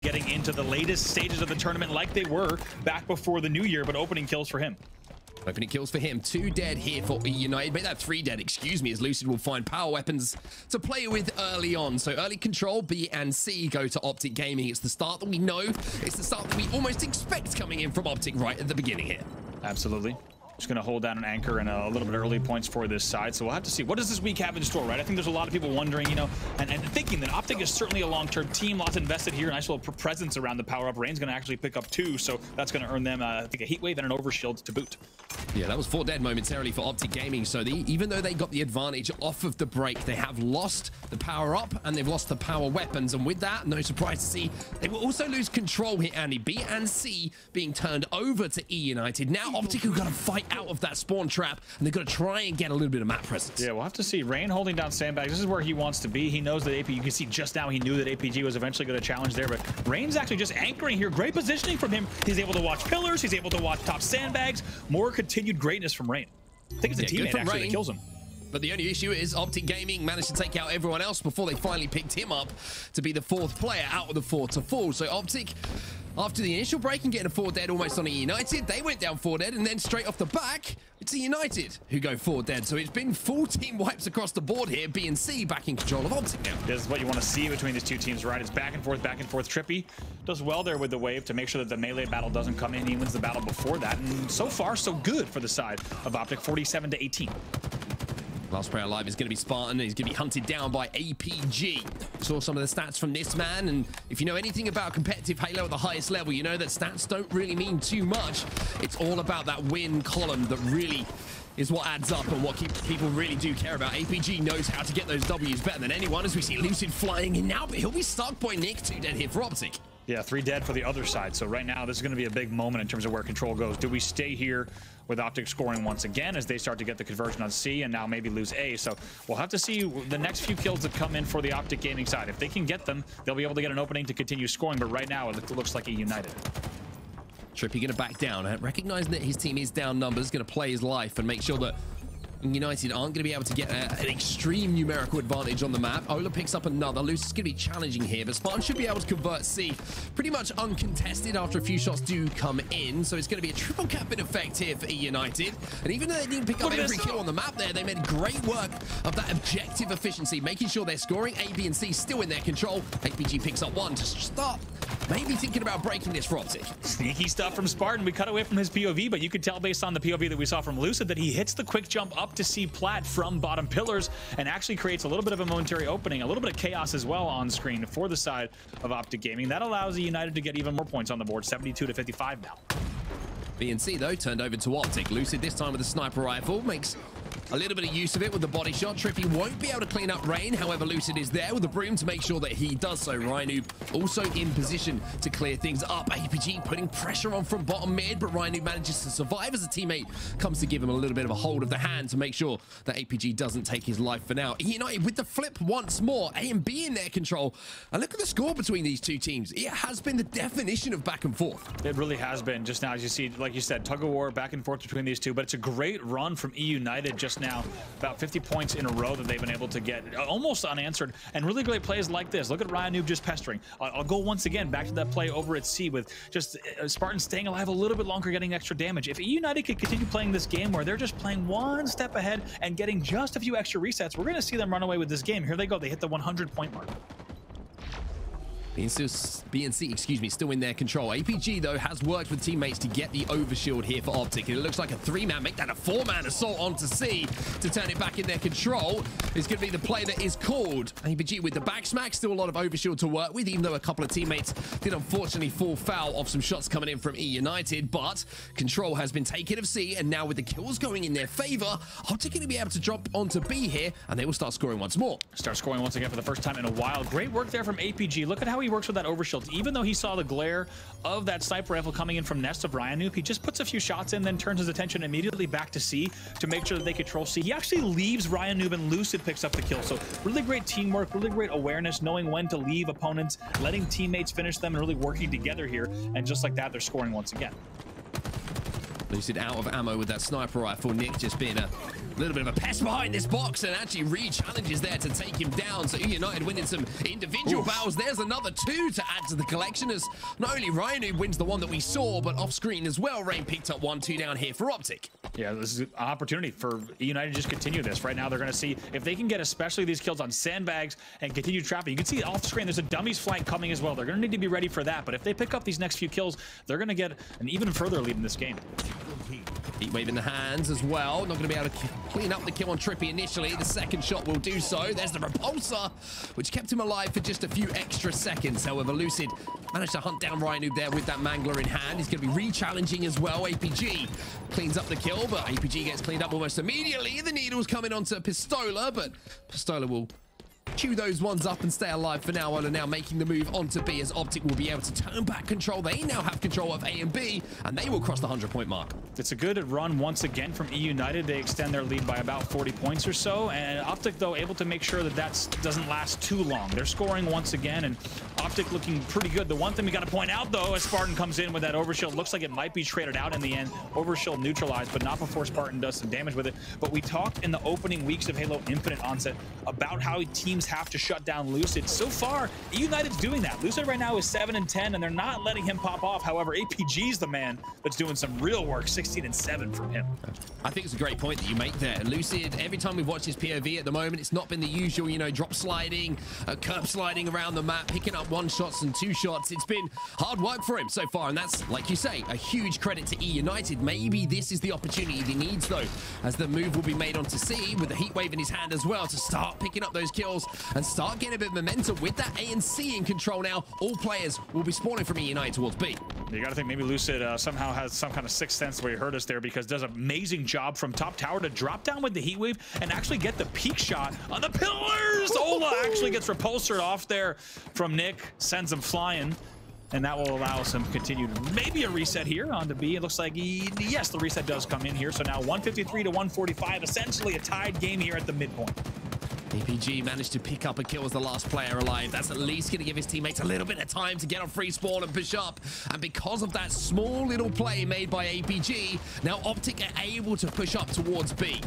getting into the latest stages of the tournament like they were back before the new year, but opening kills for him. Opening kills for him. 2 dead here for United. Make that 3 dead, excuse me, as Lucid will find power weapons to play with early on. So early control, B and C go to Optic Gaming. It's the start that we know. It's the start that we almost expect coming in from Optic right at the beginning here. Absolutely. Just going to hold down an anchor and a little bit early points for this side. So we'll have to see. What does this week have in store, right? I think there's a lot of people wondering, you know, and thinking that Optic is certainly a long-term team. Lots invested here. Nice little presence around the power-up. Rain's going to actually pick up 2. So that's going to earn them, I think, a heat wave and an overshield to boot. Yeah, that was 4 dead momentarily for Optic Gaming. So even though they got the advantage off of the break, they have lost the power-up and they've lost the power weapons. And with that, no surprise to see, they will also lose control here, Andy. B and C being turned over to E United. Now Optic have got to fight out of that spawn trap, and they've got to try and get a little bit of map presence. Yeah, we'll have to see. Rain holding down sandbags. This is where he wants to be. He knows that AP, you can see just now he knew that APG was eventually going to challenge there, but Rain's actually just anchoring here. Great positioning from him. He's able to watch pillars. He's able to watch top sandbags. More continued greatness from Rain. I think it's a teammate actually that kills him. But the only issue is Optic Gaming managed to take out everyone else before they finally picked him up to be the 4th player out of the 4 to fall. So Optic, after the initial break and getting a 4 dead almost on a United, they went down 4 dead, and then straight off the back, it's a United who go 4 dead. So it's been full team wipes across the board here. B and C back in control of Optic now. This is what you want to see between these two teams, right? It's back and forth, back and forth. Trippy does well there with the wave to make sure that the melee battle doesn't come in. He wins the battle before that, and so far, so good for the side of Optic, 47-18. Last player alive is going to be Spartan. He's going to be hunted down by APG. Saw some of the stats from this man, and if you know anything about competitive Halo at the highest level, you know that stats don't really mean too much. It's all about that win column that really is what adds up and what people really do care about. APG knows how to get those W's better than anyone, as we see Lucid flying in now, but he'll be stuck by Nick. 2 dead here for Optic. Yeah, 3 dead for the other side. So right now, this is going to be a big moment in terms of where control goes. Do we stay here with Optic scoring once again as they start to get the conversion on C and now maybe lose A? So we'll have to see the next few kills that come in for the Optic Gaming side. If they can get them, they'll be able to get an opening to continue scoring. But right now, it looks like a United. Trippy going to back down, recognizing that his team is down numbers, going to play his life and make sure that United aren't going to be able to get an extreme numerical advantage on the map. Ola picks up another. Lucid's going to be challenging here, but Spartan should be able to convert C pretty much uncontested after a few shots do come in. So it's going to be a triple cap in effect here for E United. And even though they didn't pick up every kill on the map there, they made great work of that objective efficiency, making sure they're scoring. A, B, and C still in their control. APG picks up 1 to start maybe thinking about breaking this for Optic. Sneaky stuff from Spartan. We cut away from his POV, but you could tell based on the POV that we saw from Lucid that he hits the quick jump up to C plat from bottom pillars and actually creates a little bit of a momentary opening, a little bit of chaos as well on screen for the side of Optic Gaming. That allows the United to get even more points on the board, 72-55 now. B and C, though, turned over to Optic. Lucid this time with a sniper rifle, makes a little bit of use of it with the body shot. Trippy won't be able to clean up Rain. However, Lucid is there with the broom to make sure that he does so. Rhino also in position to clear things up. APG putting pressure on from bottom mid, but Rhino manages to survive as a teammate comes to give him a little bit of a hold of the hand to make sure that APG doesn't take his life for now. United with the flip once more. A and B in their control. And look at the score between these two teams. It has been the definition of back and forth. It really has been. Just now, as you see, like you said, tug of war back and forth between these two, but it's a great run from E United just now. About 50 points in a row that they've been able to get almost unanswered, and really great plays like this. Look at Ryan Noob just pestering. I'll go once again back to that play over at C with just Spartan staying alive a little bit longer, getting extra damage. If E United could continue playing this game where they're just playing one step ahead and getting just a few extra resets, we're going to see them run away with this game. Here they go. They hit the 100-point mark. B and C, excuse me, still in their control. APG, though, has worked with teammates to get the overshield here for Optic. It looks like a 3-man, make that a 4-man assault onto C to turn it back in their control. Is going to be the play that is called. APG with the back smack, still a lot of overshield to work with, even though a couple of teammates did unfortunately fall foul of some shots coming in from E United, but control has been taken of C, and now with the kills going in their favor, Optic going to be able to drop onto B here, and they will start scoring once more. Start scoring once again for the first time in a while. Great work there from APG. Look at how he works with that overshield. Even though he saw the glare of that sniper rifle coming in from Nest of Ryan Noob, he just puts a few shots in, then turns his attention immediately back to C to make sure that they control C. He actually leaves Ryan Noob, and Lucid picks up the kill. So really great teamwork, really great awareness, knowing when to leave opponents, letting teammates finish them, and really working together here. And just like that, they're scoring once again. Lucid out of ammo with that sniper rifle. Nick just being a little bit of a pest behind this box and actually re-challenges there to take him down. So United winning some individual battles. There's another 2 to add to the collection as not only Rhino wins the one that we saw, but off screen as well. Rain picked up 1-2 down here for Optic. Yeah, this is an opportunity for United to just continue this. Right now, they're going to see if they can get especially these kills on sandbags and continue trapping. You can see off screen, there's a dummies flank coming as well. They're going to need to be ready for that. But if they pick up these next few kills, they're going to get an even further lead in this game. Heatwave in the hands as well. Not going to be able to clean up the kill on Trippy initially. The second shot will do so. There's the repulsor, which kept him alive for just a few extra seconds. However, Lucid managed to hunt down Rhino there with that Mangler in hand. He's going to be re-challenging as well. APG cleans up the kill, but APG gets cleaned up almost immediately. The needle's coming onto Pistola, but Pistola will chew those ones up and stay alive for now. Ola now making the move onto B as Optic will be able to turn back control. They now have control of A and B, and they will cross the 100-point mark. It's a good run once again from E United. They extend their lead by about 40 points or so, and Optic, though, able to make sure that doesn't last too long. They're scoring once again, and Optic looking pretty good. The one thing we got to point out, though, as Spartan comes in with that overshield, looks like it might be traded out in the end. Overshield neutralized, but not before Spartan does some damage with it. But we talked in the opening weeks of Halo Infinite onset about how teams have to shut down Lucid. So far, E United's doing that. Lucid right now is 7-10, and they're not letting him pop off. However, APG's the man that's doing some real work. 16-7 from him. I think it's a great point that you make there. Lucid, every time we've watched his POV at the moment, it's not been the usual, you know, drop sliding, curb sliding around the map, picking up 1 shots and 2 shots. It's been hard work for him so far, and that's, like you say, a huge credit to E United. Maybe this is the opportunity he needs, though, as the move will be made onto C with the Heatwave in his hand as well to start picking up those kills and start getting a bit of momentum. With that A and C in control now, all players will be spawning from E United towards B. You got to think maybe Lucid somehow has some kind of sixth sense where he heard us there, because does an amazing job from top tower to drop down with the Heatwave and actually get the peak shot on the pillars. Ola actually gets repulsored off there from Nick, sends him flying, and that will allow some continued, maybe a reset here onto B. It looks like, yes, the reset does come in here. So now 153 to 145, essentially a tied game here at the midpoint. APG managed to pick up a kill as the last player alive. That's at least going to give his teammates a little bit of time to get on free spawn and push up. And because of that small little play made by APG, now Optic are able to push up towards B.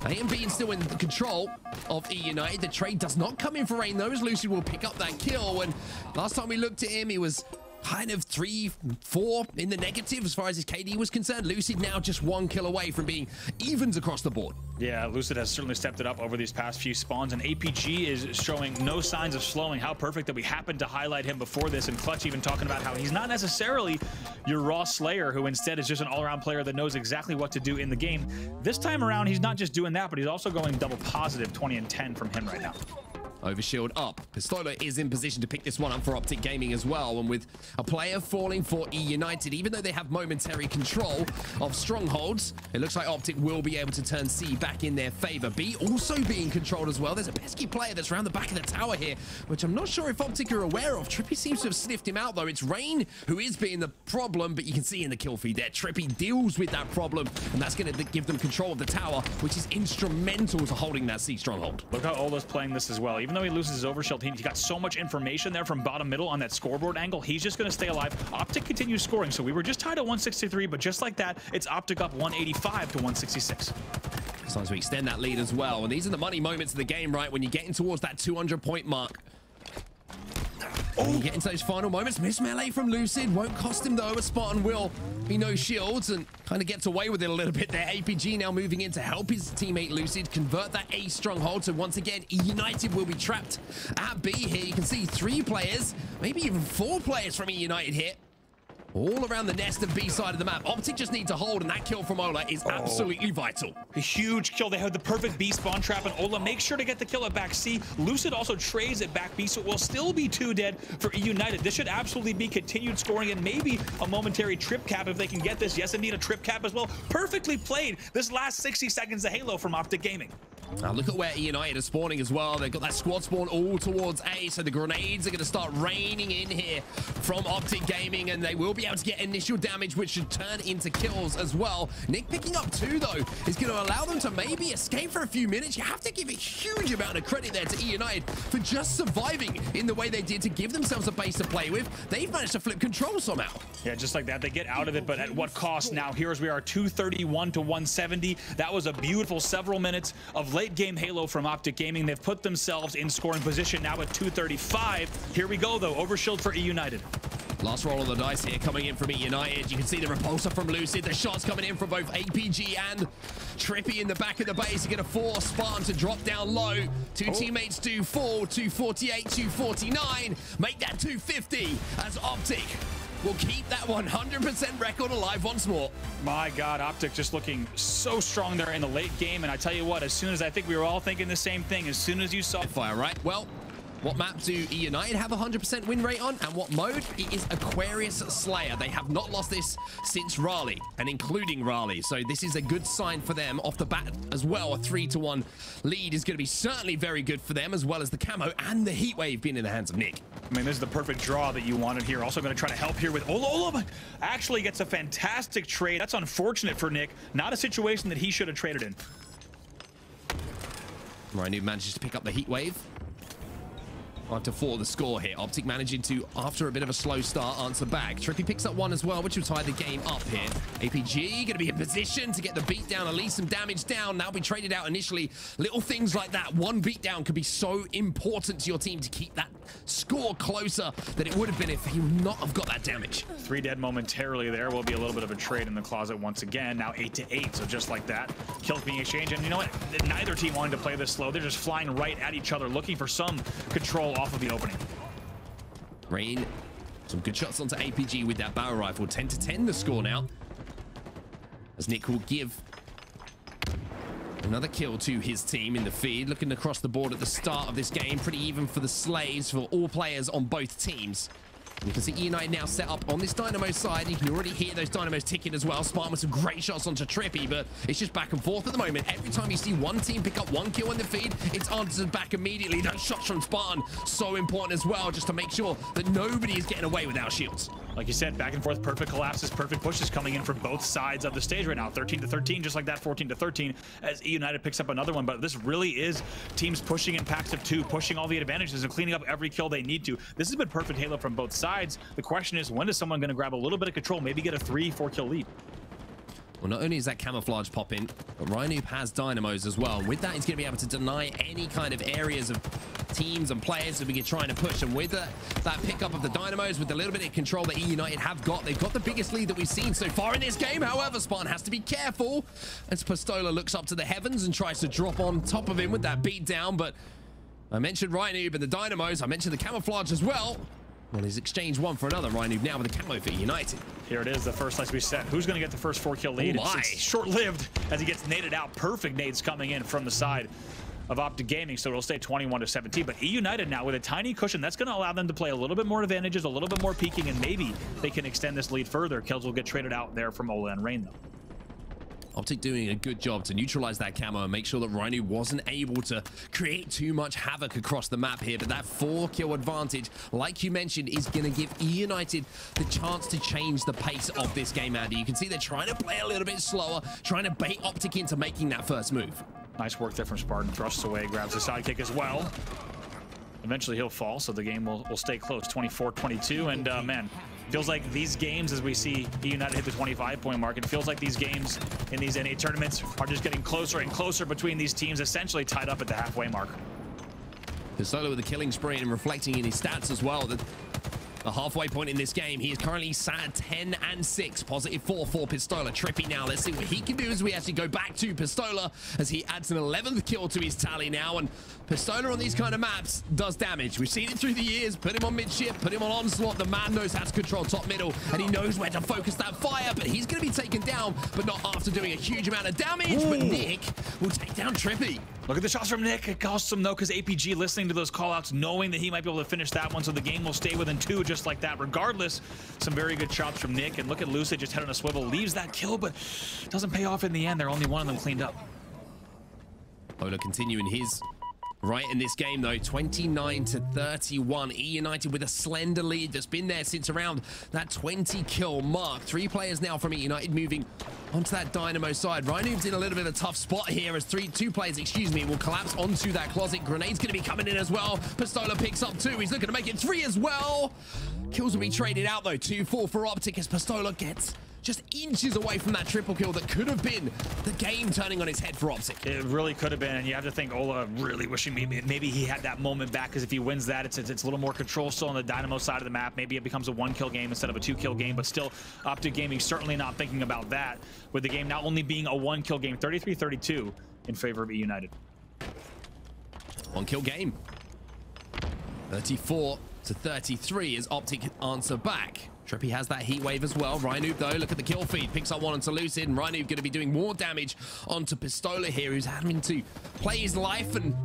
A and B is still in control of E United. The trade does not come in for Rain, though, as Lucid will pick up that kill. And last time we looked at him, he was kind of 3-4 in the negative as far as his KD was concerned. Lucid now just 1 kill away from being evens across the board. Yeah, Lucid has certainly stepped it up over these past few spawns, and APG is showing no signs of slowing. How perfect that we happened to highlight him before this, and Clutch even talking about how he's not necessarily your raw slayer, who instead is just an all-around player that knows exactly what to do in the game. This time around, he's not just doing that, but he's also going double positive, 20-10 from him right now. Overshield up. Pistola is in position to pick this one up for Optic Gaming as well. And with a player falling for E United, even though they have momentary control of strongholds, it looks like Optic will be able to turn C back in their favor. B also being controlled as well. There's a pesky player that's around the back of the tower here, which I'm not sure if Optic are aware of. Trippy seems to have sniffed him out, though. It's Rain who is being the problem, but you can see in the kill feed there, Trippy deals with that problem, and that's going to give them control of the tower, which is instrumental to holding that C stronghold. Look how Ola's playing this as well. Even though he loses his overshield, he got so much information there from bottom middle on that scoreboard angle. He's just going to stay alive. Optic continues scoring, so we were just tied at 163, but just like that, it's Optic up 185 to 166. As long as we extend that lead as well. And these are the money moments of the game, right? When you're getting towards that 200-point mark. Oh, you get into those final moments. Miss melee from Lucid won't cost him, though, as Spartan will be no shields and kind of gets away with it a little bit there. APG now moving in to help his teammate Lucid convert that A stronghold. So once again, E United will be trapped at B here. You can see 3 players, maybe even 4 players from E United here, all around the nest of B side of the map. Optic just need to hold, and that kill from Ola is absolutely vital. A huge kill. They have the perfect B spawn trap, and Ola makes sure to get the kill at back C. Lucid also trades at back B, so it will still be 2 dead for E United. This should absolutely be continued scoring and maybe a momentary trip cap if they can get this. Yes, indeed, a trip cap as well. Perfectly played this last 60 seconds of Halo from Optic Gaming. Now look at where E United are spawning as well. They've got that squad spawn all towards A, so the grenades are going to start raining in here from Optic Gaming, and they will be able to get initial damage, which should turn into kills as well. Nick picking up 2, though, is going to allow them to maybe escape for a few minutes. You have to give a huge amount of credit there to E United for just surviving in the way they did to give themselves a base to play with. They've managed to flip control somehow. Yeah, just like that. They get out of it, but at what cost? Now, here as we are, 231 to 170. That was a beautiful several minutes of late game Halo from Optic Gaming. They've put themselves in scoring position now at 235. Here we go, though. Overshield for E United. Last roll of the dice here coming in from E United. You can see the repulsor from Lucid. The shots coming in from both APG and Trippy in the back of the base. Are going to force Spartan to drop down low. Two teammates do fall. 248, 249. Make that 250 as Optic will keep that 100% record alive once more. My God, Optic just looking so strong there in the late game. And I tell you what, as soon as I think we were all thinking the same thing, as soon as you saw fire, right? Well, what map do E United have 100% win rate on, and what mode? It is Aquarius Slayer. They have not lost this since Raleigh, and including Raleigh. So this is a good sign for them off the bat as well. A 3-1 lead is going to be certainly very good for them, as well as the camo and the heat wave being in the hands of Nick. I mean, this is the perfect draw that you wanted here. Also going to try to help here with Ola. Actually gets a fantastic trade. That's unfortunate for Nick. Not a situation that he should have traded in. Rhino manages to pick up the heat wave. 5-4 the score here. Optic managing to, after a bit of a slow start, answer back. Trippy picks up 1 as well, which will tie the game up here. APG going to be in position to get the beat down, at least some damage down. Now be traded out initially. Little things like that. One beat down could be so important to your team to keep that score closer than it would have been if he would not have got that damage. 3 dead momentarily there. Will be a little bit of a trade in the closet once again. Now 8-8, so just like that. Kills being exchanged. And you know what? Neither team wanted to play this slow. They're just flying right at each other, looking for some control off of the opening. Rain, some good shots onto APG with that barrel rifle. 10-10 the score now, as Nick will give another kill to his team in the feed. Looking across the board at the start of this game, pretty even for the slaves for all players on both teams. And you can see E United now set up on this Dynamo side. You can already hear those Dynamos ticking as well. Spartan with some great shots onto Trippy, but it's just back and forth at the moment. Every time you see one team pick up 1 kill in the feed, it's answered back immediately. Those shots from Spartan, so important as well, just to make sure that nobody is getting away without shields. Like you said, back and forth, perfect collapses, perfect pushes coming in from both sides of the stage right now. 13-13, just like that, 14-13, as E United picks up another one. But this really is teams pushing in packs of 2, pushing all the advantages and cleaning up every kill they need to. This has been perfect Halo from both sides. The question is, when is someone going to grab a little bit of control, maybe get a 3-4 kill lead? Well, not only is that camouflage popping, but Rhino has dynamos as well. And with that, he's going to be able to deny any kind of areas of teams and players that we can try to push. And with that pickup of the dynamos, with the little bit of control that E United have got, they've got the biggest lead that we've seen so far in this game. However, Spartan has to be careful as Pistola looks up to the heavens and tries to drop on top of him with that beat down. But I mentioned Rhino, but the dynamos, I mentioned the camouflage as well. Well, he's exchanged one for another. Rhino now with the camo for United. Here it is, the first slice we set. Who's going to get the first 4 kill lead? Oh, it's short-lived as he gets naded out. Perfect nades coming in from the side of Optic Gaming, so it'll stay 21-17. But E United now with a tiny cushion, that's going to allow them to play a little bit more advantages, a little bit more peeking, and maybe they can extend this lead further. Kills will get traded out there from Ola and Rain, though. Optic doing a good job to neutralize that camo and make sure that Rhino wasn't able to create too much havoc across the map here. But that 4 kill advantage, like you mentioned, is going to give E United the chance to change the pace of this game, Andy. You can see they're trying to play a little bit slower, trying to bait Optic into making that first move. Nice work there from Spartan. Thrusts away, grabs the sidekick as well. Eventually he'll fall, so the game will stay close. 24-22, and man, feels like these games, as we see E United hit the 25-point mark, it feels like these games in these NA tournaments are just getting closer and closer between these teams, essentially tied up at the halfway mark. Pistola with the killing spree and reflecting in his stats as well. The halfway point in this game, he is currently sat at 10-6, positive 4 for Pistola. Trippy now, let's see what he can do as we actually go back to Pistola as he adds an 11th kill to his tally now. And Pistola on these kind of maps does damage. We've seen it through the years. Put him on mid-ship, put him on onslaught. The man knows how to control top middle, and he knows where to focus that fire, but he's going to be taken down, but not after doing a huge amount of damage. Ooh. But Nick will take down Trippy. Look at the shots from Nick. It costs him, though, because APG listening to those callouts, knowing that he might be able to finish that one, so the game will stay within 2 just like that. Regardless, some very good shots from Nick. And look at Lucid, just head on a swivel, leaves that kill, but doesn't pay off in the end. They're only one of them cleaned up. Ola continuing his right in this game though, 29-31. E United with a slender lead that's been there since around that 20 kill mark. 3 players now from E United moving onto that Dynamo side. Rhinoob's in a little bit of a tough spot here as two players, will collapse onto that closet. Grenade's going to be coming in as well. Pistola picks up 2. He's looking to make it 3 as well. Kills will be traded out though. 2-4 for Optic as Pistola gets just inches away from that triple kill that could have been the game turning on his head for Optic. It really could have been, and you have to think Ola really wishing maybe he had that moment back, because if he wins that, it's a little more control still on the Dynamo side of the map. Maybe it becomes a 1-kill game instead of a 2-kill game, but still Optic Gaming certainly not thinking about that, with the game now only being a 1-kill game. 33-32 in favor of E United. 1-kill game. 34-33 as Optic answer back. Trippy has that heat wave as well. Rhinoob though, look at the kill feed, picks up one onto Lucid, and Rhinoob going to be doing more damage onto Pistola here, who's having to play his life and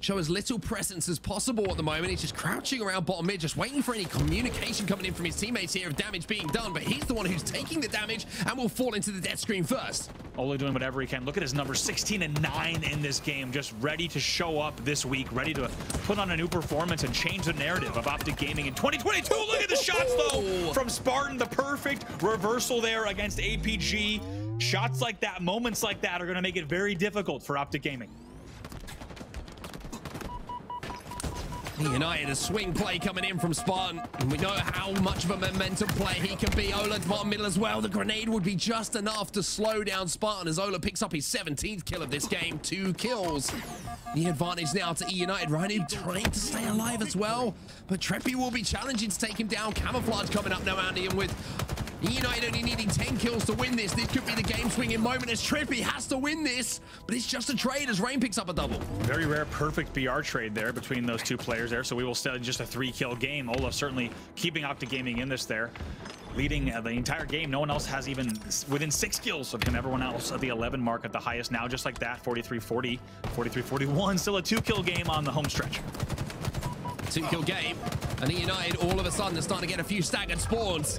show as little presence as possible at the moment. He's just crouching around bottom mid, just waiting for any communication coming in from his teammates here of damage being done, but he's the one who's taking the damage and will fall into the death screen first. Ola doing whatever he can. Look at his number, 16-9 in this game, just ready to show up this week, ready to put on a new performance and change the narrative of Optic Gaming in 2022. Look at the shots though from Spartan, the perfect reversal there against APG. Shots like that, moments like that are going to make it very difficult for Optic Gaming. United, a swing play coming in from Spartan. And we know how much of a momentum play he can be. Ola bottom middle as well. The grenade would be just enough to slow down Spartan as Ola picks up his 17th kill of this game. 2 kills. The advantage now to E United. Rhinoob trying to stay alive as well. But Treppy will be challenging to take him down. Camouflage coming up now, Andy, and with E United only needing 10 kills to win this, this could be the game-swinging moment as Trippy has to win this, but it's just a trade as Rain picks up a double. Very rare, perfect BR trade there between those 2 players there, so we will stay just a 3-kill game. Ola certainly keeping Optic Gaming in this there, leading the entire game. No one else has even within 6 kills of him. Everyone else at the 11 mark at the highest now, just like that. 43-40, 43-41, still a 2-kill game on the home stretch. 2-kill game, and E United all of a sudden are starting to get a few staggered spawns.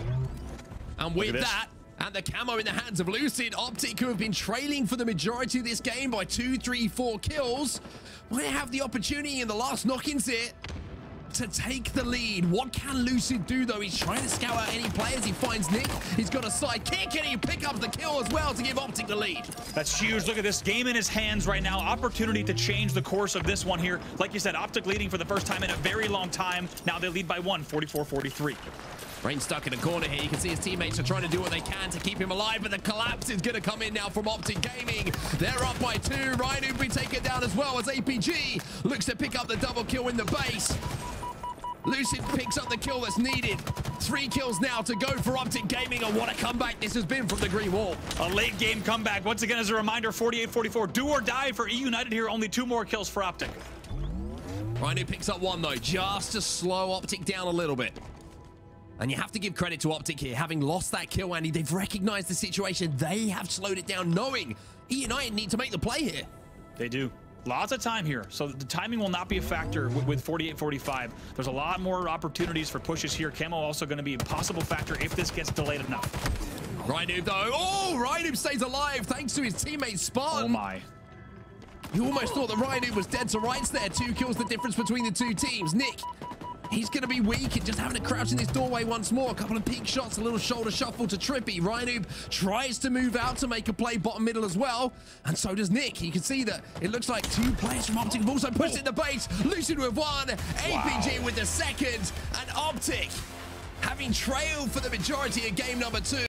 And with that, and the camo in the hands of Lucid, Optic, who have been trailing for the majority of this game by 2, 3, 4 kills, might have the opportunity in the last knock-ins here to take the lead. What can Lucid do, though? He's trying to scout out any players. He finds Nick. He's got a side kick, and he pick up the kill as well to give Optic the lead. That's huge. Look at this game in his hands right now. Opportunity to change the course of this one here. Like you said, Optic leading for the first time in a very long time. Now they lead by 1, 44-43. Rain stuck in a corner here. You can see his teammates are trying to do what they can to keep him alive, but the collapse is going to come in now from Optic Gaming. They're up by 2. Rhino will be taken down as well as APG looks to pick up the double kill in the base. Lucid picks up the kill that's needed. 3 kills now to go for Optic Gaming, and what a comeback this has been from the Green Wall. A late game comeback. Once again, as a reminder, 48-44. Do or die for E United here. Only 2 more kills for Optic. Rhino picks up 1 though, just to slow Optic down a little bit. And you have to give credit to Optic here. Having lost that kill, Andy, they've recognized the situation. They have slowed it down, knowing E United need to make the play here. They do. Lots of time here, so the timing will not be a factor with 48-45. There's a lot more opportunities for pushes here. Camo also going to be a possible factor if this gets delayed enough. Rhinoob, though. Oh, Rhinoob stays alive thanks to his teammate Spartan. Oh, my. You almost thought that Rhinoob was dead to rights there. 2 kills the difference between the 2 teams. Nick, he's going to be weak and just having to crouch in this doorway once more. A couple of peak shots, a little shoulder shuffle to Trippy. Rhinoob tries to move out to make a play bottom middle as well. And so does Nick. You can see that it looks like 2 players from Optic have also pushed in the base. Lucid with 1, APG with the 2nd, and Optic having trailed for the majority of game number 2.